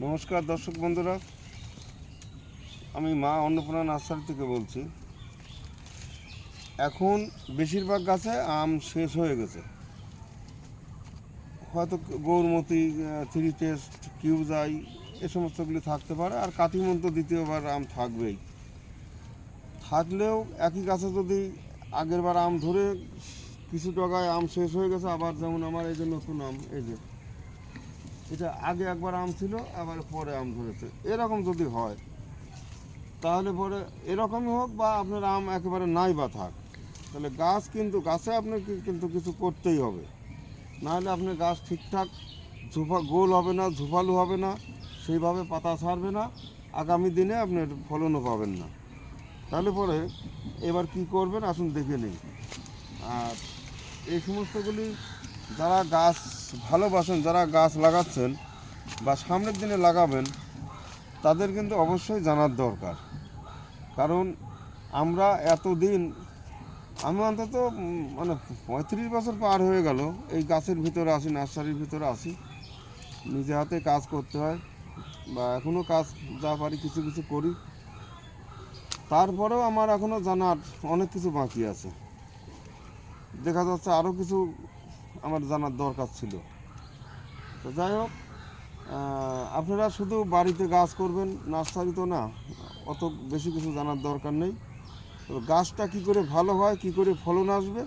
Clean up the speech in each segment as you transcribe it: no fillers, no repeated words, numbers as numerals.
নমস্কার দর্শক বন্ধুরা, আমি মা অন্নপূর্ণা নার্সারি থেকে বলছি। এখন বেশিরভাগ গাছে আম শেষ হয়ে গেছে। হয়তো গৌরমতি, থ্রি টেস্ট, কিউজাই এ সমস্তগুলি থাকতে পারে, আর কাটিমন তো দ্বিতীয়বার আম থাকবেই। থাকলেও একই গাছে যদি আগের বার আম ধরে কিছু টাকায় আম শেষ হয়ে গেছে, আবার যেমন আমার এই যে নতুন আম, এই যে এটা আগে একবার আম ছিল, আবার পরে আম ধরেছে, এরকম যদি হয় তাহলে পরে এরকমই হোক বা আপনার আম একেবারে নাই বা থাক, তাহলে গাছ কিন্তু গাছে আপনাকে কিন্তু কিছু করতেই হবে। নাহলে আপনার গাছ ঠিকঠাক গোল হবে না, ঝোপালো হবে না, সেইভাবে পাতা ছাড়বে না, আগামী দিনে আপনার ফলনও পাবেন না। তাহলে পরে এবার কি করবেন আসুন দেখে নিন। আর এই সমস্তগুলি যারা গাছ ভালোবাসেন, যারা গাছ লাগাচ্ছেন বা সামনের দিনে লাগাবেন, তাদের কিন্তু অবশ্যই জানার দরকার। কারণ আমরা এতদিন, আমি অন্তত মানে 35 বছর পার হয়ে গেল এই গাছের ভিতরে আসি, নার্সারির ভিতরে আসি, নিজে হাতে কাজ করতে হয় বা এখনও কাজ যা পারি কিছু কিছু করি। তারপরেও আমার এখনও জানার অনেক কিছু বাকি আছে। দেখা যাচ্ছে আরও কিছু আমার জানার দরকার ছিল। তো যাই হোক, আপনারা শুধু বাড়িতে গাছ করবেন, নার্সারি তো না, অত বেশি কিছু জানার দরকার নেই। তো গাছটা কী করে ভালো হয়, কী করে ফলন আসবে,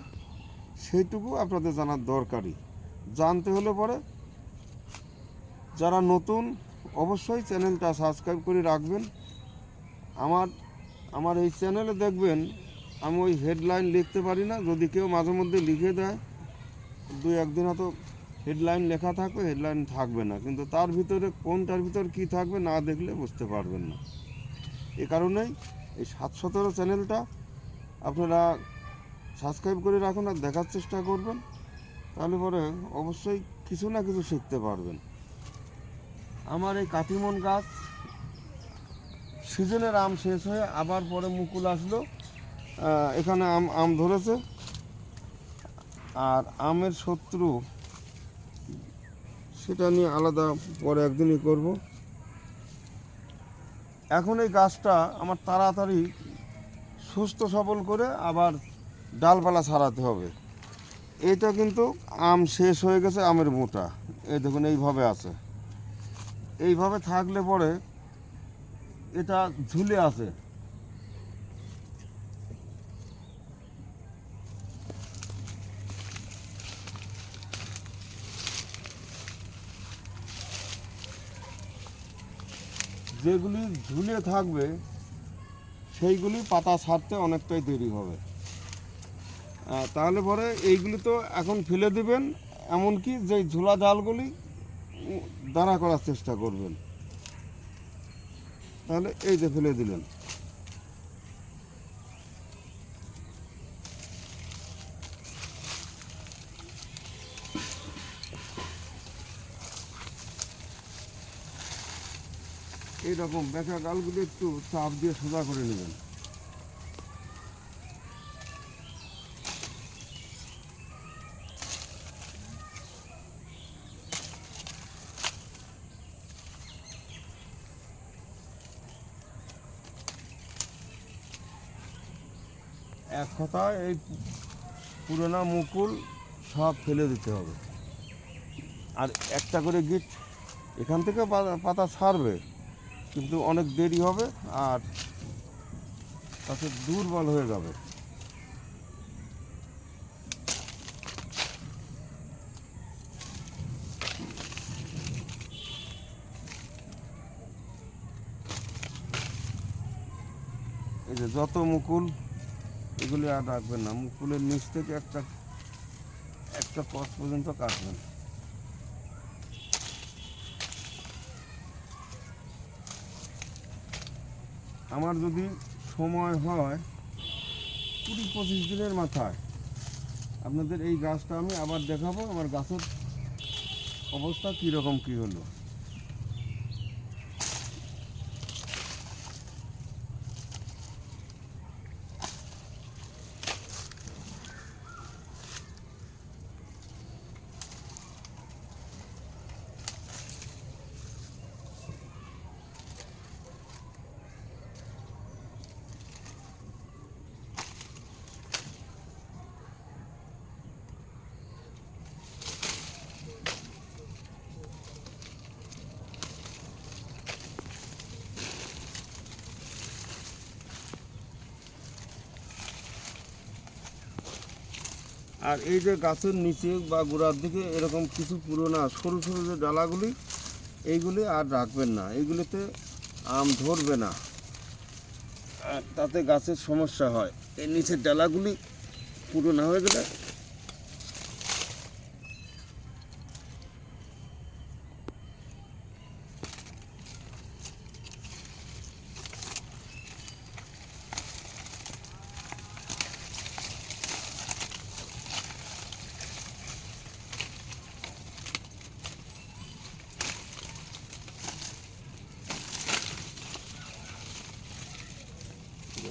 সেইটুকু আপনাদের জানার দরকারই। জানতে হলে পরে যারা নতুন অবশ্যই চ্যানেলটা সাবস্ক্রাইব করে রাখবেন। আমার আমার এই চ্যানেলে দেখবেন আমি ওই হেডলাইন লিখতে পারি না, যদি কেউ মাঝে মধ্যে লিখে দেয়, দুই একদিন হয়তো হেডলাইন লেখা থাকবে, হেডলাইন থাকবে না, কিন্তু তার ভিতরে কোনটার ভিতর কী থাকবে না দেখলে বুঝতে পারবেন না। এ কারণেই এই 717 চ্যানেলটা আপনারা সাবস্ক্রাইব করে রাখুন আর দেখার চেষ্টা করবেন, তাহলে পরে অবশ্যই কিছু না কিছু শিখতে পারবেন। আমার এই কাটিমন গাছ সিজনের আম শেষ হয়ে আবার পরে মুকুল আসলো, এখানে আম ধরেছে। আর আমের শত্রু সেটা নিয়ে আলাদা পরে একদিনই করব। এখন এই গাছটা আমার তাড়াতাড়ি সুস্থ সবল করে আবার ডালপালা ছাড়াতে হবে। এটা কিন্তু আম শেষ হয়ে গেছে, আমের মোটা এই দেখুন এইভাবে আছে। এইভাবে থাকলে পরে এটা ঝুলে আছে। যেগুলি ঝুলে থাকবে সেইগুলি পাতা ছাড়তে অনেকটাই দেরি হবে। তাহলে পরে এইগুলি তো এখন ফেলে দেবেন, এমনকি যে ঝোলা ডালগুলি দাঁড়া করার চেষ্টা করবেন। তাহলে এই যে ফেলে দিলেন, এইরকম বেঁকা ডালগুলি একটু চাপ দিয়ে সোজা করে নেবেন। এক কথায় এই পুরোনো মুকুল সব ফেলে দিতে হবে। আর একটা করে গিট এখান থেকে পাতা ছাড়বে, কিন্তু অনেক দেরি হবে আর তাতে দুর্বল হয়ে যাবে। এই যে যত মুকুল, এগুলি আর রাখবেন না, মুকুলের নিচ থেকে একটা একটা কষ পর্যন্ত কাটবেন। আমার যদি সময় হয় 20-25 দিনের মাথায় আপনাদের এই গাছটা আমি আবার দেখাবো, আমার গাছের অবস্থা কীরকম কী হলো। আর এই যে গাছের নিচে বা গোড়ার দিকে এরকম কিছু পুরোনো সরু সরু যে ডালাগুলি, এইগুলি আর রাখবেন না, এইগুলিতে আম ধরবে না, আর তাতে গাছের সমস্যা হয়। এই নিচের ডালাগুলি পুরোনো হয়ে গেলে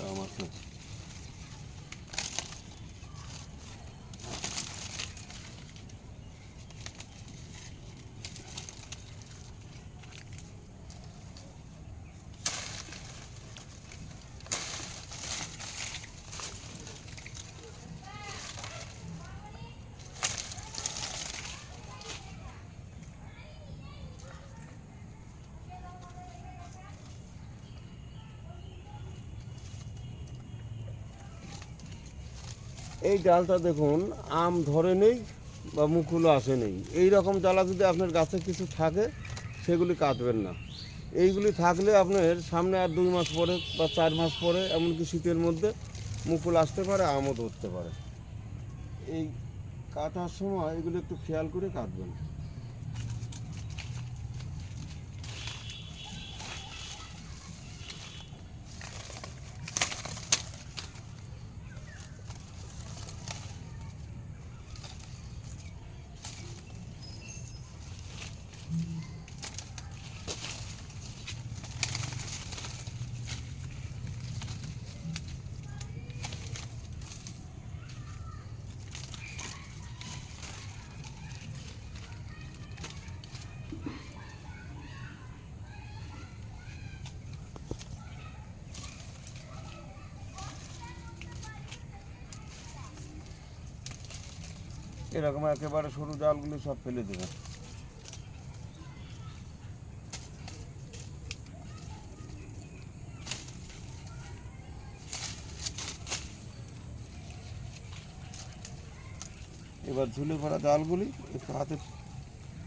আম আছে। এই ডালটা দেখুন আম ধরে নেই বা মুকুলও আসে নেই, এই রকম ডালা যদি আপনার গাছে কিছু থাকে সেগুলি কাটবেন না। এইগুলি থাকলে আপনার সামনে আর 2 মাস পরে বা 4 মাস পরে, এমনকি শীতের মধ্যে মুকুল আসতে পারে, আমও ধরতে পারে। এই কাটার সময় এগুলো একটু খেয়াল করে কাটবেন। এরকম একেবারে সরু ডালগুলো সব ফেলে দেবেন। এবার ঝুলে পড়া ডালগুলি একটু হাতে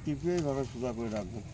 টিপে এইভাবে সোজা করে রাখবেন।